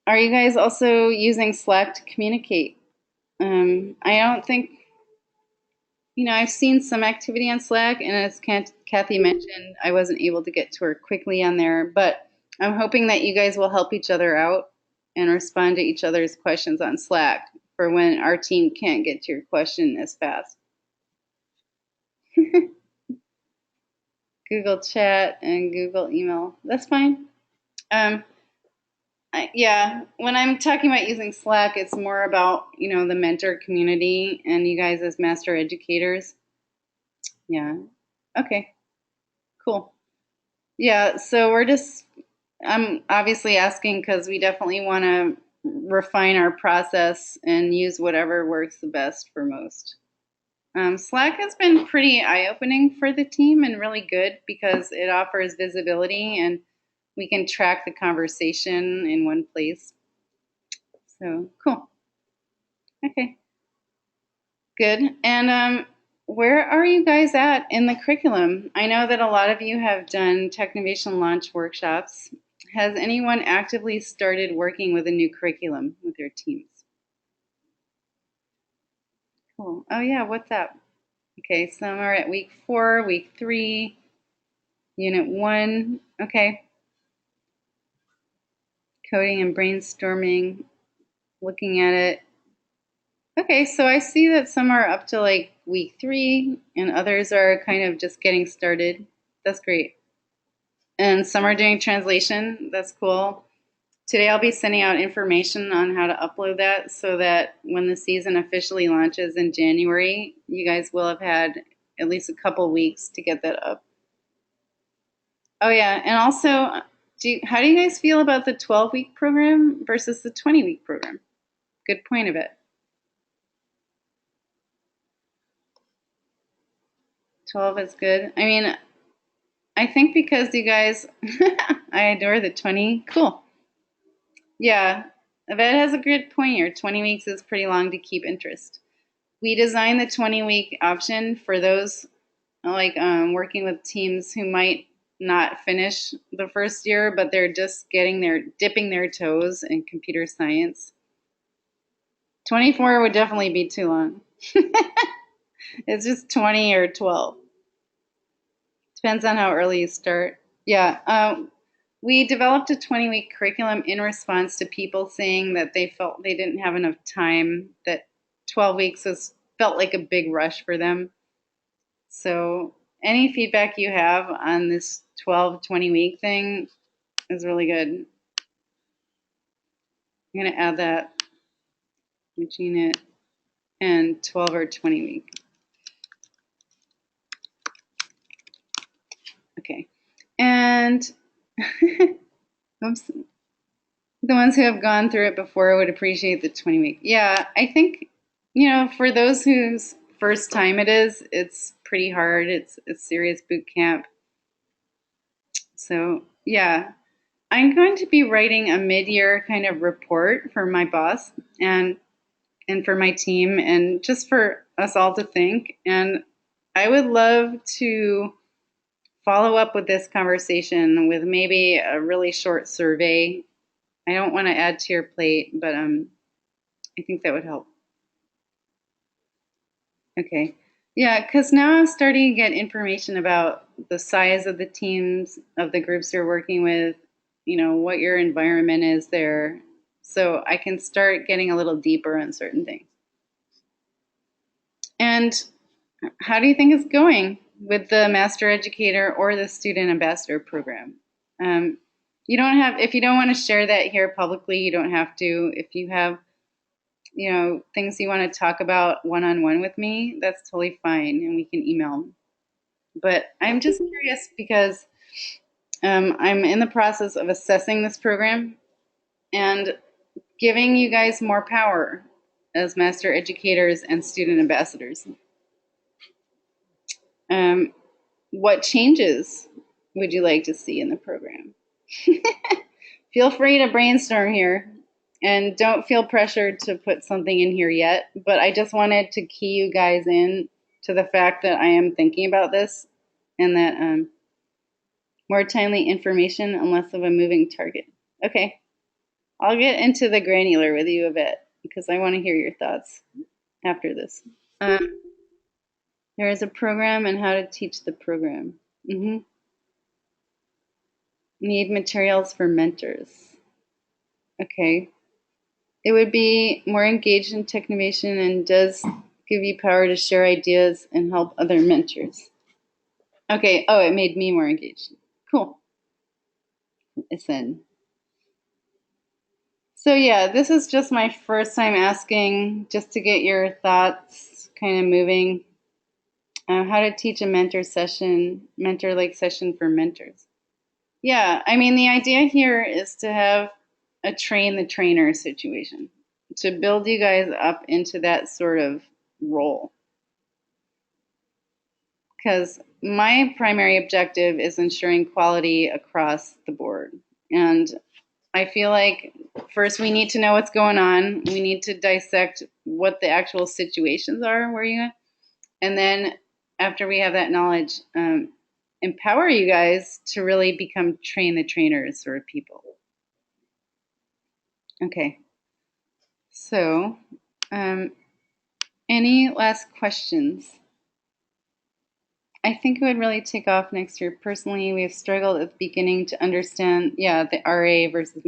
are you guys also using Slack to communicate? I don't think, you know, I've seen some activity on Slack, and as Kathy mentioned, I wasn't able to get to her quickly on there, but I'm hoping that you guys will help each other out and respond to each other's questions on Slack for when our team can't get to your question as fast. Google Chat and Google Email. That's fine. Yeah, when I'm talking about using Slack, it's more about, you know, the mentor community and you guys as master educators. Yeah. Okay. Cool. Yeah. So I'm obviously asking because we definitely want to refine our process and use whatever works the best for most. Slack has been pretty eye-opening for the team and really good because it offers visibility and we can track the conversation in one place. So cool. Okay, good. And where are you guys at in the curriculum? I know that a lot of you have done Technovation launch workshops. Has anyone actively started working with a new curriculum with your teams? Cool. Oh yeah, what's up? Okay, some are at week 4, week 3, unit 1. Okay. Coding and brainstorming, looking at it. Okay, so I see that some are up to like week 3 and others are kind of just getting started. That's great. And some are doing translation. That's cool. Today I'll be sending out information on how to upload that so that when the season officially launches in January, you guys will have had at least a couple weeks to get that up. Oh yeah, and also, how do you guys feel about the 12-week program versus the 20-week program? Good point of it. 12 is good. I mean, I think because you guys, I adore the 20. Cool. Yeah, Yvette has a good point here. 20 weeks is pretty long to keep interest. We designed the 20-week option for those like working with teams who might not finish the first year, but they're just dipping their toes in computer science. 24 would definitely be too long. It's just 20 or 12. Depends on how early you start. Yeah, we developed a 20-week curriculum in response to people saying that they felt they didn't have enough time, that 12 weeks felt like a big rush for them. So any feedback you have on this 12, 20-week thing is really good. I'm going to add that, which unit, and 12 or 20 week. Okay. And oops, the ones who have gone through it before would appreciate the 20-week. Yeah, I think, for those whose first time it is, it's pretty hard. It's a serious boot camp. So, yeah, I'm going to be writing a mid-year kind of report for my boss and for my team and just for us all to think. And I would love to follow up with this conversation with maybe a really short survey. I don't want to add to your plate, but I think that would help. Okay. Yeah, because now I'm starting to get information about the size of the teams, of the groups you're working with, what your environment is there. So I can start getting a little deeper on certain things. And how do you think it's going with the Master Educator or the Student Ambassador program? If you don't want to share that here publicly, you don't have to. If you have, things you want to talk about one-on-one with me, that's totally fine, and we can email. But I'm just curious because I'm in the process of assessing this program and giving you guys more power as Master Educators and Student Ambassadors. What changes would you like to see in the program? Feel free to brainstorm here, and don't feel pressured to put something in here yet, but I just wanted to key you guys in to the fact that I am thinking about this and that more timely information and less of a moving target. Okay, I'll get into the granular with you a bit because I want to hear your thoughts after this. There is a program and how to teach the program. Need materials for mentors. Okay. It would be more engaged in Technovation and does give you power to share ideas and help other mentors. Okay. Oh, it made me more engaged. Cool. It's in. So yeah, this is just my first time asking just to get your thoughts kind of moving. How to teach a mentor-like session for mentors. Yeah, I mean, the idea here is to have a train the trainer situation, to build you guys up into that sort of role. Because my primary objective is ensuring quality across the board. And I feel like first we need to know what's going on. We need to dissect what the actual situations are where you, and then after we have that knowledge, empower you guys to really become train the trainers sort of people. Okay. So, any last questions? I think it would really take off next year. Personally, we have struggled at the beginning to understand, the RA versus,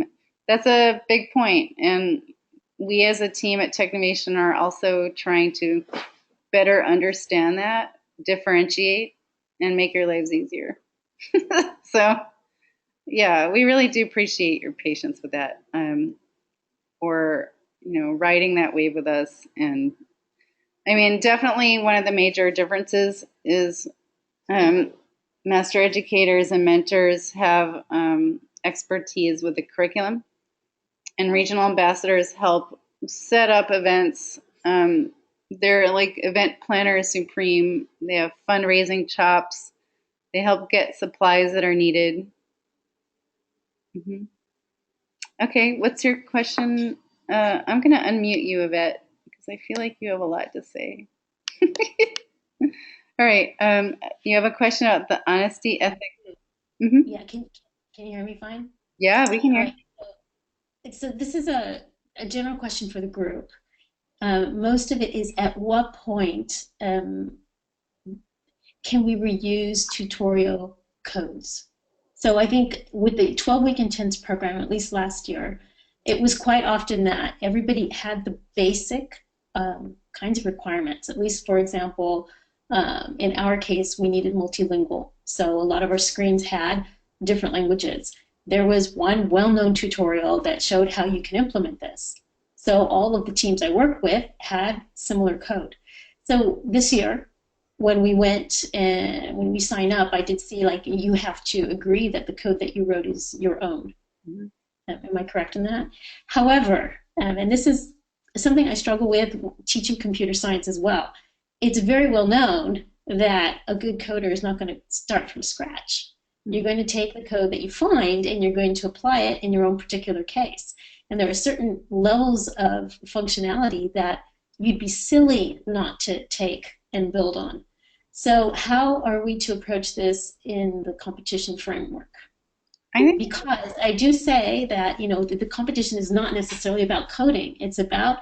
that's a big point. And we as a team at Technovation are also trying to better understand that, differentiate, and make your lives easier. So, yeah, we really do appreciate your patience with that, or, riding that wave with us. And I mean, definitely one of the major differences is master educators and mentors have expertise with the curriculum, and regional ambassadors help set up events. They're like event planners supreme. They have fundraising chops. They help get supplies that are needed. Mm-hmm. Okay, what's your question? I'm going to unmute you, Yvette, because I feel like you have a lot to say. All right. You have a question about the honesty ethic. Mm-hmm. Yeah, can you hear me fine? Yeah, we can hear. Right. So this is a general question for the group. Most of it is, at what point can we reuse tutorial codes? So I think with the 12-week intense program, at least last year, it was quite often that everybody had the basic kinds of requirements. At least, for example, in our case, we needed multilingual. So a lot of our screens had different languages. There was one well-known tutorial that showed how you can implement this. So all of the teams I worked with had similar code. So this year, when we went and when we sign up, I did see like you have to agree that the code that you wrote is your own. Mm-hmm. Am I correct in that? However, and this is something I struggle with teaching computer science as well, it's very well known that a good coder is not going to start from scratch. You're going to take the code that you find and you're going to apply it in your own particular case. And there are certain levels of functionality that you'd be silly not to take and build on. So how are we to approach this in the competition framework? Because I do say that, the competition is not necessarily about coding. It's about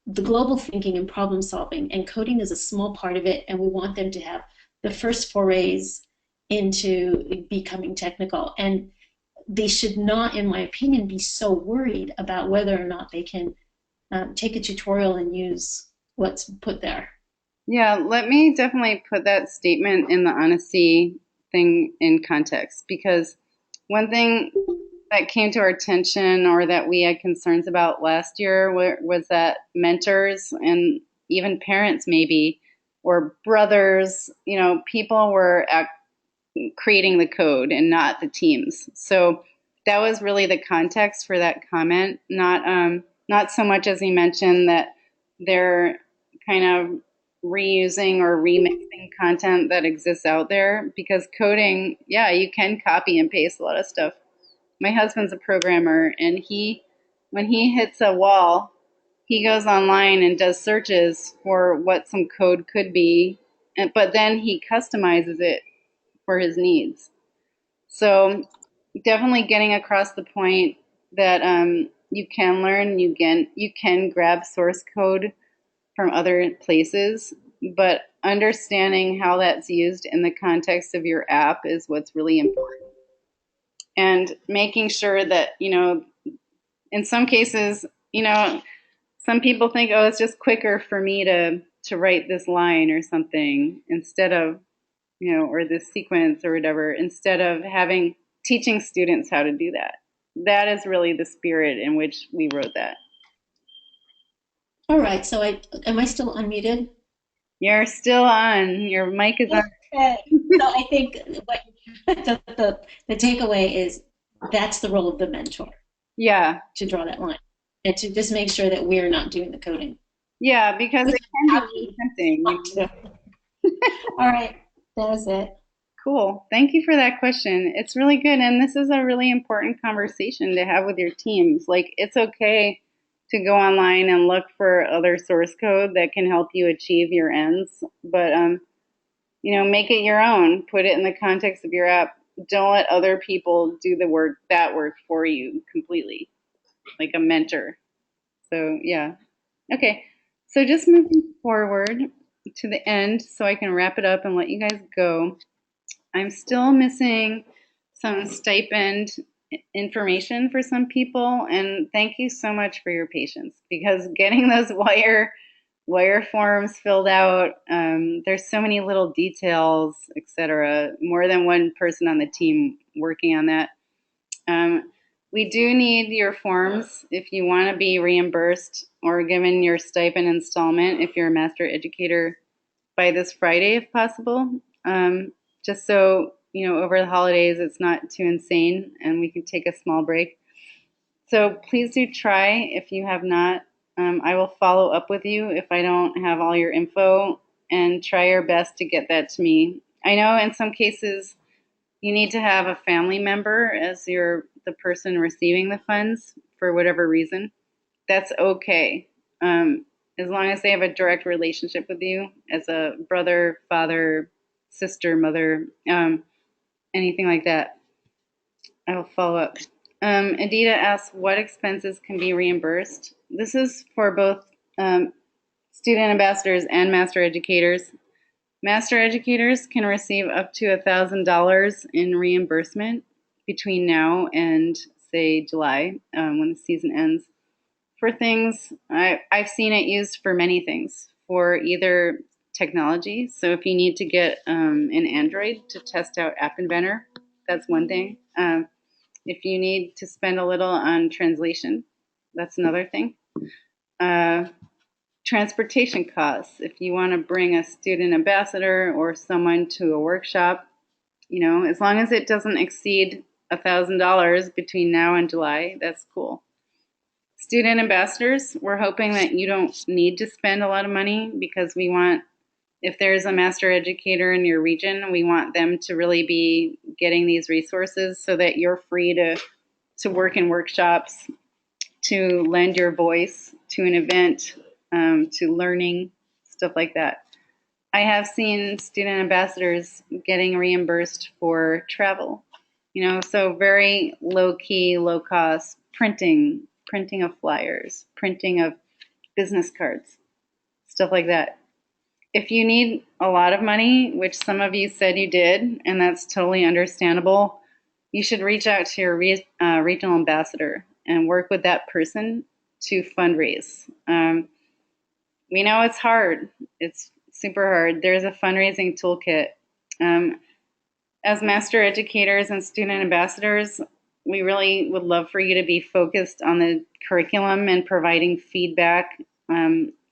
the global thinking and problem solving, and coding is a small part of it, and we want them to have the first forays into becoming technical. And they should not, in my opinion, be so worried about whether or not they can take a tutorial and use what's put there. Yeah, let me definitely put that statement in the honesty thing in context, because one thing that came to our attention, or that we had concerns about last year, was that mentors and even parents maybe, or brothers, people were creating the code and not the teams. So that was really the context for that comment, not so much as he mentioned that they're kind of reusing or remixing content that exists out there, because coding, you can copy and paste a lot of stuff. My husband's a programmer, and when he hits a wall, he goes online and does searches for what some code could be, but then he customizes it for his needs. So definitely getting across the point that you can learn, you can grab source code from other places, but understanding how that's used in the context of your app is what's really important. And making sure that, in some cases, some people think, oh, it's just quicker for me to write this line or something instead of, or this sequence or whatever, instead of teaching students how to do that. That is really the spirit in which we wrote that. All right, so am I still unmuted? You're still on. Your mic is on. Okay. So I think the takeaway is that's the role of the mentor. Yeah. To draw that line and to just make sure that we're not doing the coding. Yeah, because it can be tempting. All right, that was it. Cool. Thank you for that question. It's really good. And this is a really important conversation to have with your teams. Like, it's okay to go online and look for other source code that can help you achieve your ends. But, make it your own. Put it in the context of your app. Don't let other people do that work for you completely, like a mentor. So, yeah. Okay. So just moving forward to the end so I can wrap it up and let you guys go. I'm still missing some stipend information for some people, and thank you so much for your patience, because getting those wire forms filled out, there's so many little details, etc. More than one person on the team working on that. We do need your forms if you want to be reimbursed or given your stipend installment if you're a master educator by this Friday, if possible. Just so, over the holidays it's not too insane and we can take a small break. So please do try if you have not. I will follow up with you if I don't have all your info, and try your best to get that to me. I know in some cases you need to have a family member as the person receiving the funds for whatever reason. That's okay. As long as they have a direct relationship with you as a brother, father, sister, mother, anything like that. I will follow up. Adita asks, what expenses can be reimbursed? This is for both student ambassadors and master educators. Master educators can receive up to $1,000 in reimbursement between now and, say, July, when the season ends. For things, I've seen it used for many things, for either technology. So if you need to get an Android to test out App Inventor, that's one thing. If you need to spend a little on translation, that's another thing. Transportation costs. If you want to bring a student ambassador or someone to a workshop, as long as it doesn't exceed $1,000 between now and July, that's cool. Student ambassadors, we're hoping that you don't need to spend a lot of money, because we want, if there's a master educator in your region, we want them to really be getting these resources so that you're free to work in workshops, to lend your voice to an event, to learning, stuff like that. I have seen student ambassadors getting reimbursed for travel, so very low key, low cost printing of flyers, printing of business cards, stuff like that. If you need a lot of money, which some of you said you did, and that's totally understandable, you should reach out to your regional ambassador and work with that person to fundraise. We know it's hard. It's super hard. There's a fundraising toolkit. As master educators and student ambassadors, we really would love for you to be focused on the curriculum and providing feedback.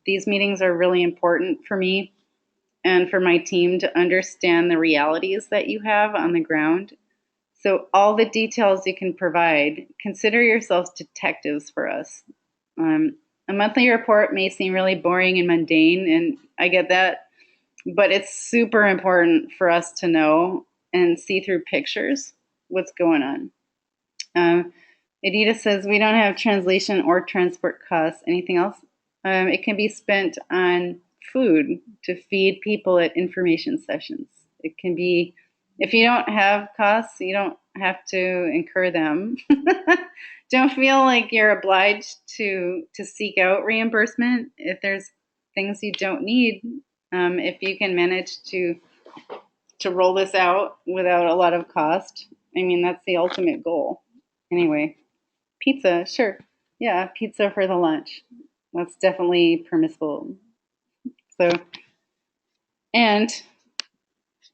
These meetings are really important for me and for my team to understand the realities that you have on the ground. So all the details you can provide, consider yourselves detectives for us. A monthly report may seem really boring and mundane, and I get that, but it's super important for us to know and see through pictures what's going on. Adita says, we don't have translation or transport costs. Anything else? It can be spent on food to feed people at information sessions. It can be, if you don't have costs, you don't have to incur them. Don't feel like you're obliged to seek out reimbursement if there's things you don't need. If you can manage to roll this out without a lot of cost, I mean, that's the ultimate goal. Anyway, pizza, sure. Yeah, pizza for the lunch. That's definitely permissible. So, and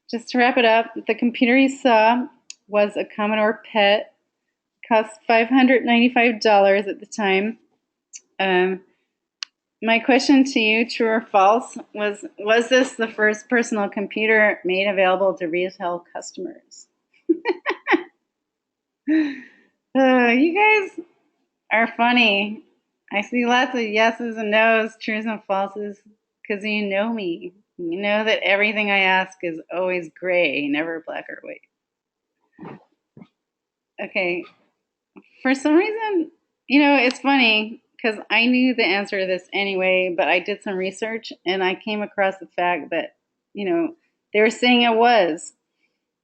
just to wrap it up, the computer you saw was a Commodore PET. Cost $595 at the time. My question to you, true or false, was this the first personal computer made available to retail customers? You guys are funny. I see lots of yeses and nos, trues and falses, because you know me. You know that everything I ask is always gray, never black or white. Okay. For some reason, it's funny because I knew the answer to this anyway, but I did some research and I came across the fact that, they were saying it was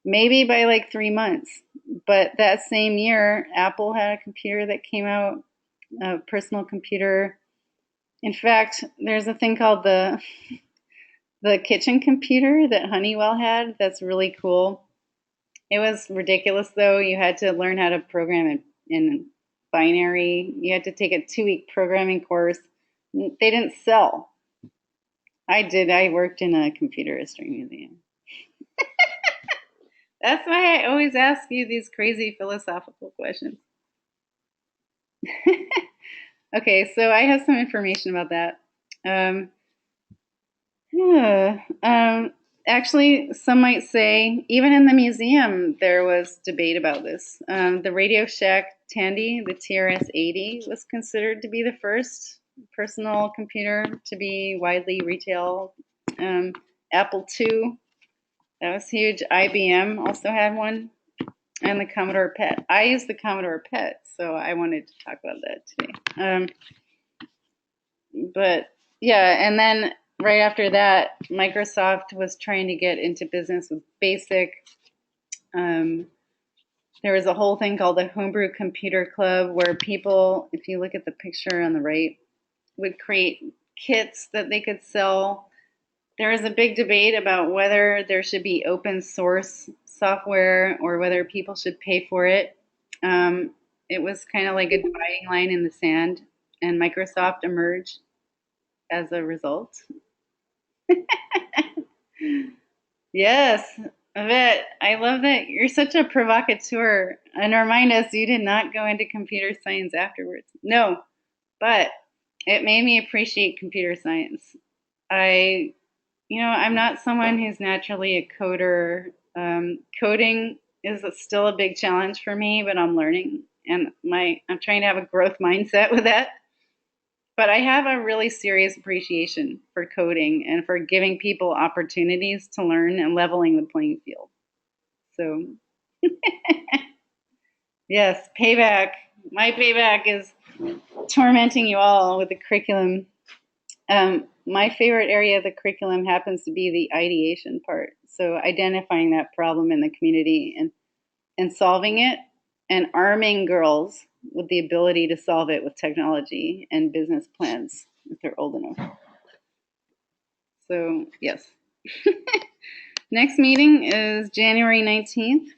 maybe by like 3 months. But that same year, Apple had a computer that came out, a personal computer. In fact, there's a thing called the kitchen computer that Honeywell had that's really cool. It was ridiculous though. You had to learn how to program in binary. You had to take a 2-week programming course. They didn't sell. I did. I worked in a computer history museum. That's why I always ask you these crazy philosophical questions. Okay, so I have some information about that. Actually, some might say, even in the museum, there was debate about this. The Radio Shack Tandy, the TRS-80, was considered to be the first personal computer to be widely retail. Apple II, that was huge. IBM also had one. And the Commodore PET. I used the Commodore PET, so I wanted to talk about that today. But yeah, and then right after that, Microsoft was trying to get into business with BASIC. There was a whole thing called the Homebrew Computer Club where people, if you look at the picture on the right, would create kits that they could sell. There was a big debate about whether there should be open source software or whether people should pay for it. It was kind of like a dividing line in the sand, and Microsoft emerged as a result. Yes, Yvette, I love that you're such a provocateur. And remind us, you did not go into computer science afterwards. No, but it made me appreciate computer science. I'm not someone who's naturally a coder. Coding is still a big challenge for me, but I'm learning, and I'm trying to have a growth mindset with that. But I have a really serious appreciation for coding and for giving people opportunities to learn and leveling the playing field. So, yes, payback. My payback is tormenting you all with the curriculum. My favorite area of the curriculum happens to be the ideation part. So identifying that problem in the community and solving it and arming girls with the ability to solve it with technology and business plans if they're old enough. So, yes. Next meeting is January 19th.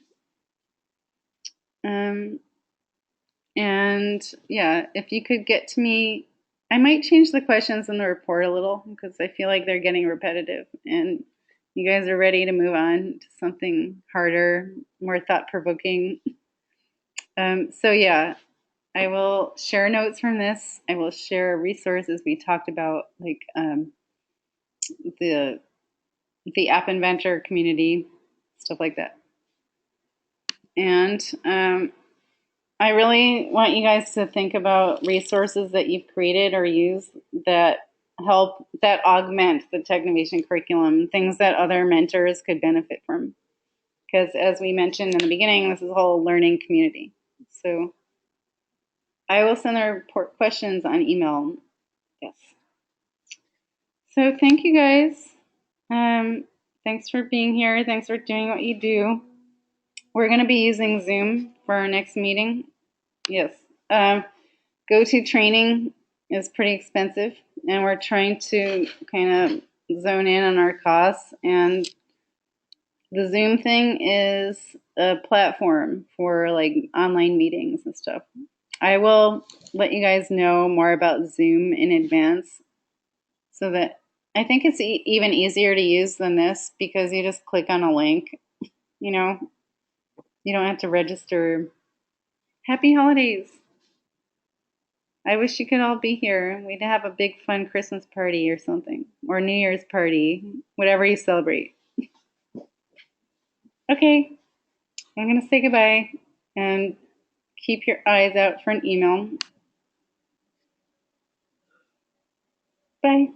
And yeah, if you could get to me, I might change the questions in the report a little because I feel like they're getting repetitive and you guys are ready to move on to something harder, more thought-provoking. So yeah, I will share notes from this. I will share resources we talked about, like the app inventor community, stuff like that. And I really want you guys to think about resources that you've created or used that augment the Technovation curriculum, things that other mentors could benefit from. Because as we mentioned in the beginning, this is a whole learning community. So I will send the report questions on email. Yes. So thank you guys. Thanks for being here. Thanks for doing what you do. We're going to be using Zoom for our next meeting. Yes. Go-to training is pretty expensive, and we're trying to kind of zone in on our costs. And the Zoom thing is a platform for like online meetings and stuff. I will let you guys know more about Zoom in advance so that I think it's even easier to use than this because you just click on a link. You don't have to register. Happy holidays. I wish you could all be here. We'd have a big fun Christmas party or something, or New Year's party, whatever you celebrate. Okay, I'm going to say goodbye and keep your eyes out for an email. Bye.